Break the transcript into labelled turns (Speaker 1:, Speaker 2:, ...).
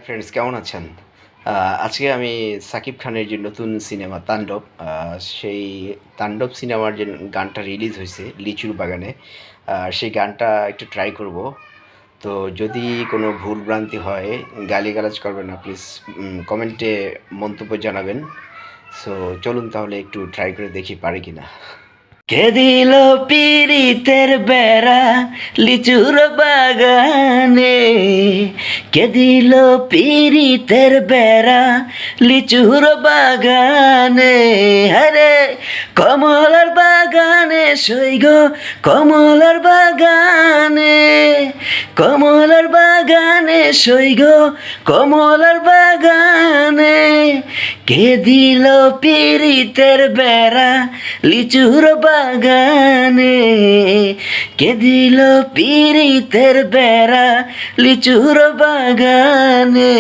Speaker 1: Friends কেমন আছেন? আজকে আমি সাকিব খানের যে নতুন সিনেমা 'তাণ্ডব' সেই 'তাণ্ডব' সিনেমার যে গানটা রিলিজ হইছে 'লিচুর বাগানে' সেই গানটা একটু ট্রাই করব। তো যদি কোনো ভুল ভ্রান্তি হয়, গালিগালাজ করবেন না প্লিজ, কমেন্টে মন্তব্য জানাবেন। সো চলুন তাহলে একটু ট্রাই করে দেখি পারি কিনা। কে দিল পিরিতের বেড়া লিচুর বাগানে, কে দিল পিরিতের বেড়া লিচুর বাগানে, আরে কমলার বাগানে সৈগ, কমলার বাগানে, কমলার বাগানে সৈগ, কমলার বাগানে, কে দিল পিরিতের বেড়া লিচুর বাগানে, কে দিল পিরিতের বেড়া লিচুর বাগানে।